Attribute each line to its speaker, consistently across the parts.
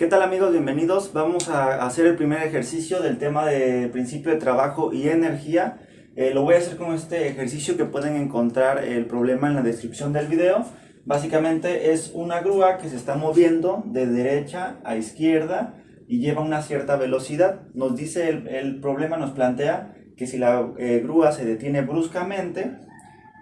Speaker 1: ¿Qué tal amigos? Bienvenidos. Vamos a hacer el primer ejercicio del tema de principio de trabajo y energía. Lo voy a hacer con este ejercicio que pueden encontrar el problema en la descripción del video. Básicamente es una grúa que se está moviendo de derecha a izquierda y lleva una cierta velocidad. Nos dice el problema, nos plantea que si la grúa se detiene bruscamente,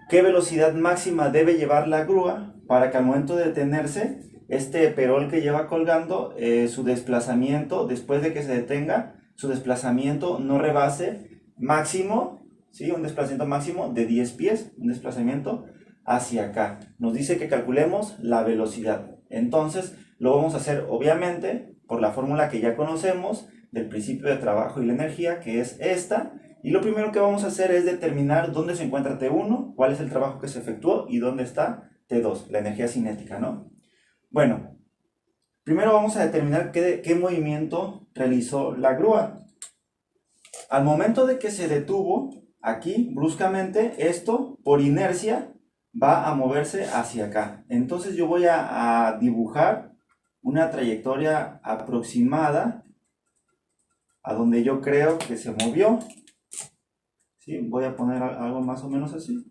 Speaker 1: ¿qué velocidad máxima debe llevar la grúa para que al momento de detenerse este perol que lleva colgando, su desplazamiento, después de que se detenga, su desplazamiento no rebase máximo, ¿sí? Un desplazamiento máximo de 10 pies, un desplazamiento hacia acá? Nos dice que calculemos la velocidad. Entonces, lo vamos a hacer obviamente por la fórmula que ya conocemos del principio de trabajo y la energía, que es esta. Y lo primero que vamos a hacer es determinar dónde se encuentra T1, cuál es el trabajo que se efectuó y dónde está T2, la energía cinética, ¿no? Bueno, primero vamos a determinar qué movimiento realizó la grúa. Al momento de que se detuvo aquí bruscamente, esto por inercia va a moverse hacia acá. Entonces yo voy a dibujar una trayectoria aproximada a donde yo creo que se movió. ¿Sí? Voy a poner algo más o menos así.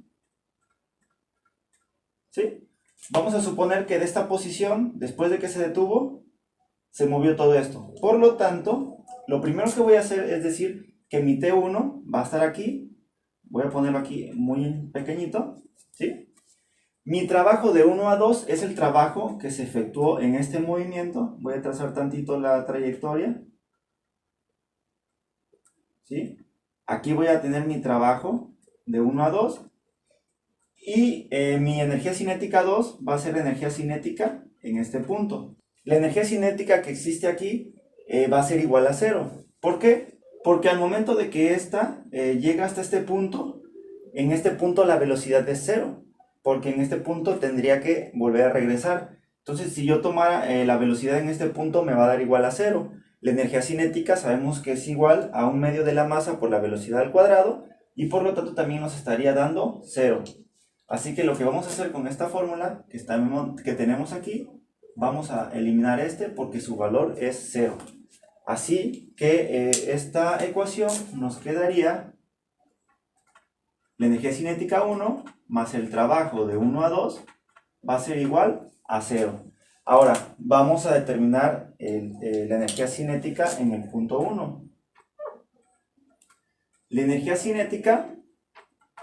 Speaker 1: ¿Sí? Vamos a suponer que de esta posición, después de que se detuvo, se movió todo esto. Por lo tanto, lo primero que voy a hacer es decir que mi T1 va a estar aquí. Voy a ponerlo aquí muy pequeñito, ¿sí? Mi trabajo de 1 a 2 es el trabajo que se efectuó en este movimiento. Voy a trazar tantito la trayectoria, ¿sí? Aquí voy a tener mi trabajo de 1 a 2. Y mi energía cinética 2 va a ser energía cinética en este punto. La energía cinética que existe aquí va a ser igual a 0. ¿Por qué? Porque al momento de que esta llega hasta este punto, en este punto la velocidad es 0. Porque en este punto tendría que volver a regresar. Entonces, si yo tomara la velocidad en este punto, me va a dar igual a 0. La energía cinética sabemos que es igual a 1/2 de la masa por la velocidad al cuadrado. Y por lo tanto también nos estaría dando 0. Así que lo que vamos a hacer con esta fórmula que tenemos aquí, vamos a eliminar este porque su valor es 0. Así que esta ecuación nos quedaría la energía cinética 1 más el trabajo de 1 a 2 va a ser igual a 0. Ahora vamos a determinar la energía cinética en el punto 1. La energía cinética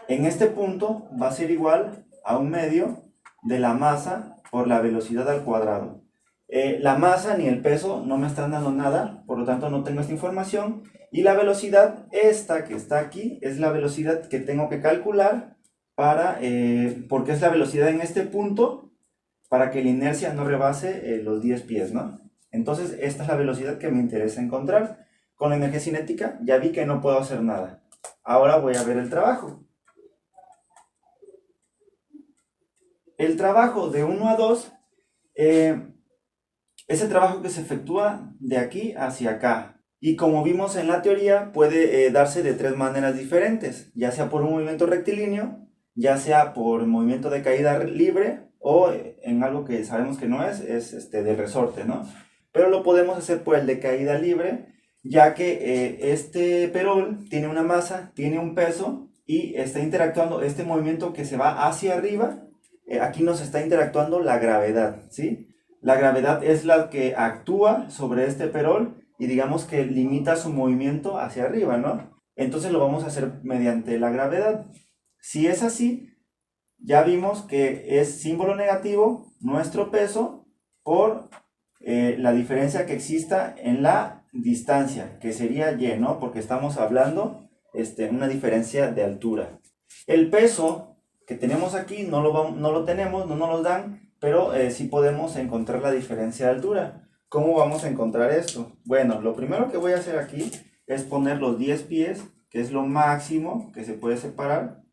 Speaker 1: en este punto va a ser igual a 1/2 de la masa por la velocidad al cuadrado. La masa ni el peso no me están dando nada, por lo tanto no tengo esta información. Y la velocidad, esta que está aquí, es la velocidad que tengo que calcular porque es la velocidad en este punto para que la inercia no rebase los 10 pies, ¿no? Entonces esta es la velocidad que me interesa encontrar. Con la energía cinética ya vi que no puedo hacer nada. Ahora voy a ver el trabajo. El trabajo de 1 a 2 es el trabajo que se efectúa de aquí hacia acá. Y como vimos en la teoría, puede darse de 3 maneras diferentes, ya sea por un movimiento rectilíneo, ya sea por movimiento de caída libre o en algo que sabemos que no es de resorte, ¿no? Pero lo podemos hacer por el de caída libre, ya que este perol tiene una masa, tiene un peso y está interactuando este movimiento que se va hacia arriba. Aquí nos está interactuando la gravedad, ¿sí? La gravedad es la que actúa sobre este perol y digamos que limita su movimiento hacia arriba, ¿no? Entonces lo vamos a hacer mediante la gravedad. Si es así, ya vimos que es símbolo negativo nuestro peso por la diferencia que exista en la distancia, que sería y, ¿no? Porque estamos hablando una diferencia de altura. El peso que tenemos aquí no lo tenemos, no nos lo dan, pero sí podemos encontrar la diferencia de altura. ¿Cómo vamos a encontrar esto? Bueno, lo primero que voy a hacer aquí es poner los 10 pies, que es lo máximo que se puede separar.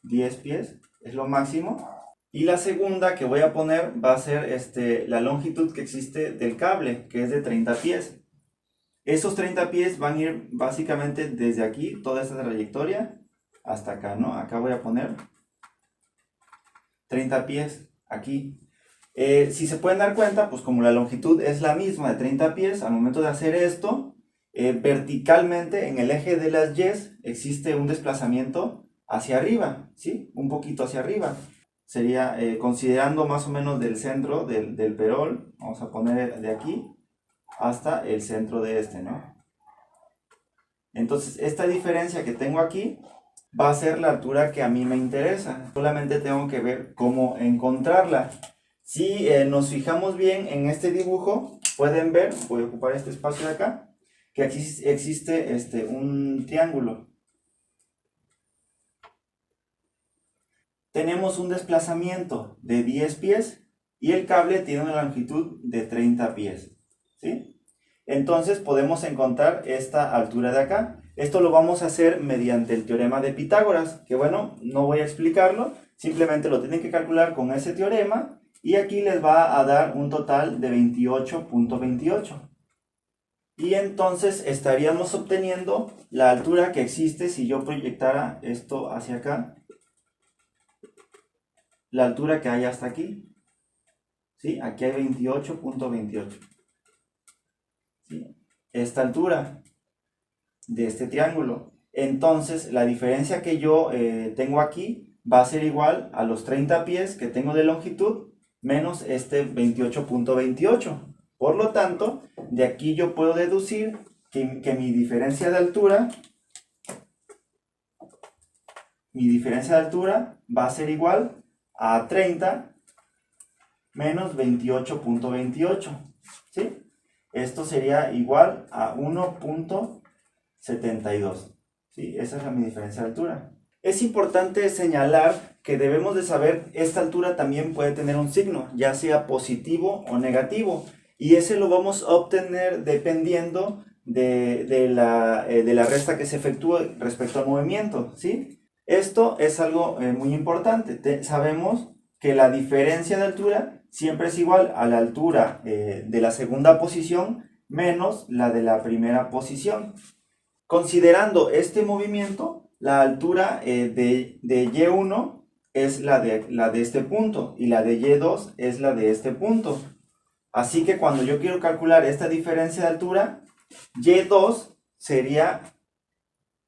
Speaker 1: 10 pies es lo máximo. Y la segunda que voy a poner va a ser la longitud que existe del cable, que es de 30 pies. Esos 30 pies van a ir básicamente desde aquí, toda esta trayectoria, hasta acá, ¿no? Acá voy a poner 30 pies aquí. Si se pueden dar cuenta, pues como la longitud es la misma de 30 pies, al momento de hacer esto, verticalmente en el eje de las Ys existe un desplazamiento hacia arriba, ¿sí? Un poquito hacia arriba. Sería considerando más o menos del centro del perol, vamos a poner de aquí hasta el centro de este, ¿no? Entonces, esta diferencia que tengo aquí va a ser la altura que a mí me interesa. Solamente tengo que ver cómo encontrarla. Si nos fijamos bien en este dibujo, pueden ver, voy a ocupar este espacio de acá, que aquí existe un triángulo. Tenemos un desplazamiento de 10 pies y el cable tiene una longitud de 30 pies, ¿sí? Entonces podemos encontrar esta altura de acá. Esto lo vamos a hacer mediante el teorema de Pitágoras, que bueno, no voy a explicarlo, simplemente lo tienen que calcular con ese teorema y aquí les va a dar un total de 28.28. Y entonces estaríamos obteniendo la altura que existe si yo proyectara esto hacia acá, la altura que hay hasta aquí, ¿sí? Aquí hay 28.28. ¿Sí? Esta altura de este triángulo. Entonces, la diferencia que yo tengo aquí va a ser igual a los 30 pies que tengo de longitud menos este 28.28. Por lo tanto, de aquí yo puedo deducir que mi diferencia de altura va a ser igual a 30 menos 28.28. ¿Sí? Esto sería igual a 1.72. ¿Sí? Esa es mi diferencia de altura. Es importante señalar que debemos de saber esta altura también puede tener un signo, ya sea positivo o negativo. Y ese lo vamos a obtener dependiendo de la resta que se efectúe respecto al movimiento, ¿sí? Esto es algo muy importante. Sabemos que la diferencia de altura siempre es igual a la altura de la segunda posición menos la de la primera posición. Considerando este movimiento, la altura de Y1 es la de este punto y la de Y2 es la de este punto. Así que cuando yo quiero calcular esta diferencia de altura, Y2 sería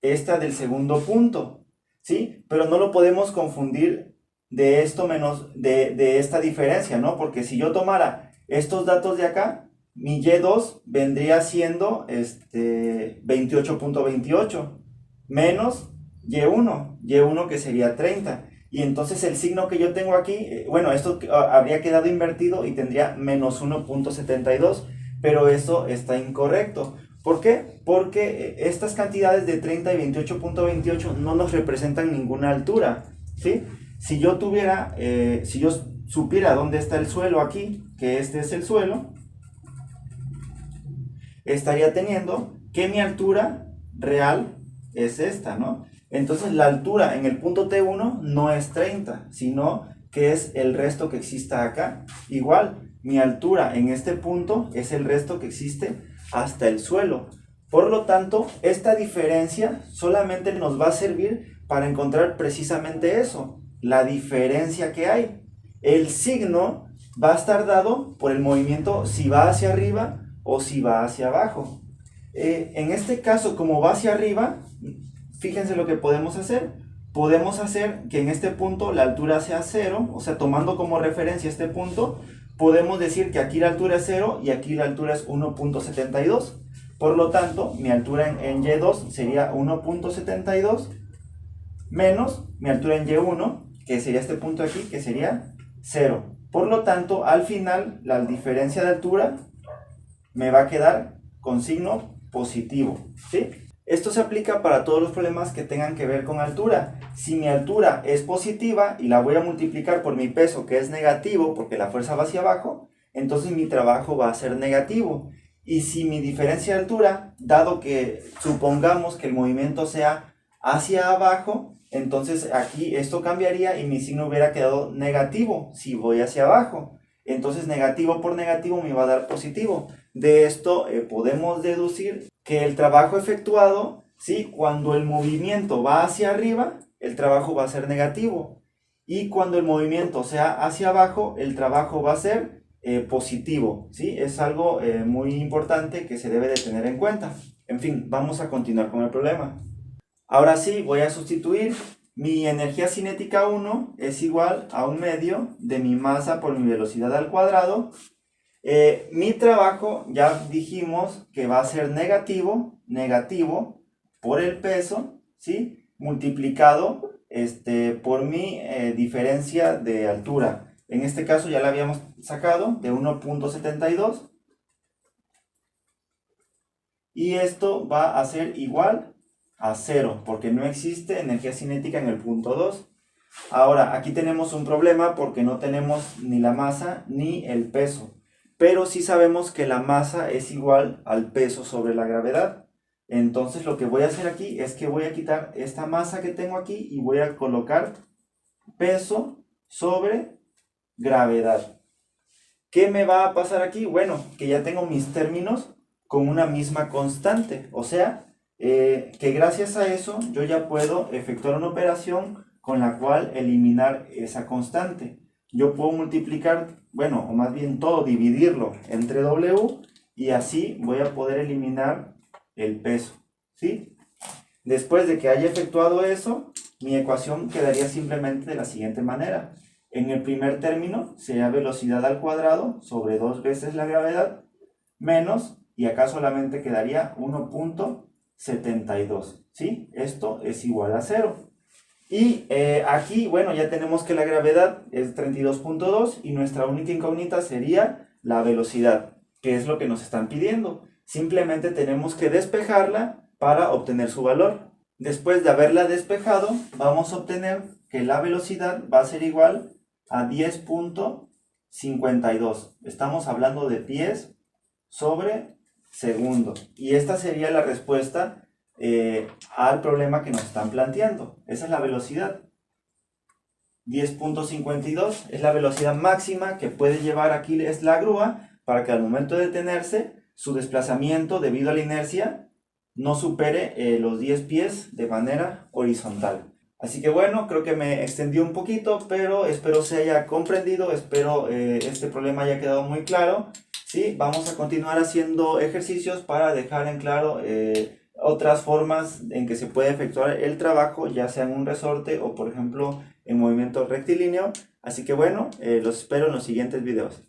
Speaker 1: esta del segundo punto, ¿sí? Pero no lo podemos confundir de esto menos de esta diferencia, ¿no? Porque si yo tomara estos datos de acá, mi Y2 vendría siendo 28.28 menos Y1 que sería 30. Y entonces el signo que yo tengo aquí, bueno, esto habría quedado invertido y tendría menos 1.72, pero eso está incorrecto. ¿Por qué? Porque estas cantidades de 30 y 28.28 no nos representan ninguna altura, ¿sí? Si yo supiera dónde está el suelo aquí, que este es el suelo, estaría teniendo que mi altura real es esta, ¿no? Entonces la altura en el punto T1 no es 30, sino que es el resto que exista acá. Igual, mi altura en este punto es el resto que existe hasta el suelo. Por lo tanto, esta diferencia solamente nos va a servir para encontrar precisamente eso, la diferencia que hay. El signo va a estar dado por el movimiento si va hacia arriba o si va hacia abajo. En este caso, como va hacia arriba, fíjense lo que podemos hacer. Podemos hacer que en este punto la altura sea 0, o sea, tomando como referencia este punto, podemos decir que aquí la altura es 0 y aquí la altura es 1.72. Por lo tanto, mi altura en Y2 sería 1.72 menos mi altura en Y1, que sería este punto aquí, que sería 0. Por lo tanto, al final, la diferencia de altura me va a quedar con signo positivo, ¿sí? Esto se aplica para todos los problemas que tengan que ver con altura. Si mi altura es positiva y la voy a multiplicar por mi peso, que es negativo, porque la fuerza va hacia abajo, entonces mi trabajo va a ser negativo. Y si mi diferencia de altura, dado que supongamos que el movimiento sea hacia abajo, entonces aquí esto cambiaría y mi signo hubiera quedado negativo si voy hacia abajo. Entonces negativo por negativo me va a dar positivo. De esto podemos deducir que el trabajo efectuado, ¿sí? Cuando el movimiento va hacia arriba, el trabajo va a ser negativo. y cuando el movimiento sea hacia abajo, el trabajo va a ser positivo, ¿sí? Es algo muy importante que se debe de tener en cuenta. En fin, vamos a continuar con el problema. Ahora sí, voy a sustituir. Mi energía cinética 1 es igual a 1/2 de mi masa por mi velocidad al cuadrado. Mi trabajo ya dijimos que va a ser negativo por el peso, ¿sí? Multiplicado por mi diferencia de altura. En este caso ya la habíamos sacado de 1.72. Y esto va a ser igual a 0, porque no existe energía cinética en el punto 2. Ahora, aquí tenemos un problema porque no tenemos ni la masa ni el peso. Pero sí sabemos que la masa es igual al peso sobre la gravedad. Entonces lo que voy a hacer aquí es que voy a quitar esta masa que tengo aquí y voy a colocar peso sobre gravedad. ¿Qué me va a pasar aquí? Bueno, que ya tengo mis términos con una misma constante. O sea, que gracias a eso yo ya puedo efectuar una operación con la cual eliminar esa constante. Yo puedo multiplicar, bueno, o más bien todo, dividirlo entre W y así voy a poder eliminar el peso, ¿sí? Después de que haya efectuado eso, mi ecuación quedaría simplemente de la siguiente manera. En el primer término sería velocidad al cuadrado sobre 2 veces la gravedad menos, y acá solamente quedaría 1.72, ¿sí? Esto es igual a 0. Y aquí, bueno, ya tenemos que la gravedad es 32.2 y nuestra única incógnita sería la velocidad, que es lo que nos están pidiendo. Simplemente tenemos que despejarla para obtener su valor. Después de haberla despejado, vamos a obtener que la velocidad va a ser igual a 10.52. Estamos hablando de pies sobre segundo. Y esta sería la respuesta al problema que nos están planteando. Esa es la velocidad. 10.52 es la velocidad máxima que puede llevar Aquiles la grúa para que al momento de detenerse, su desplazamiento debido a la inercia no supere los 10 pies de manera horizontal. Así que bueno, creo que me extendí un poquito, pero espero se haya comprendido, espero este problema haya quedado muy claro. Sí, vamos a continuar haciendo ejercicios para dejar en claro otras formas en que se puede efectuar el trabajo, ya sea en un resorte o por ejemplo en movimiento rectilíneo. Así que bueno, los espero en los siguientes videos.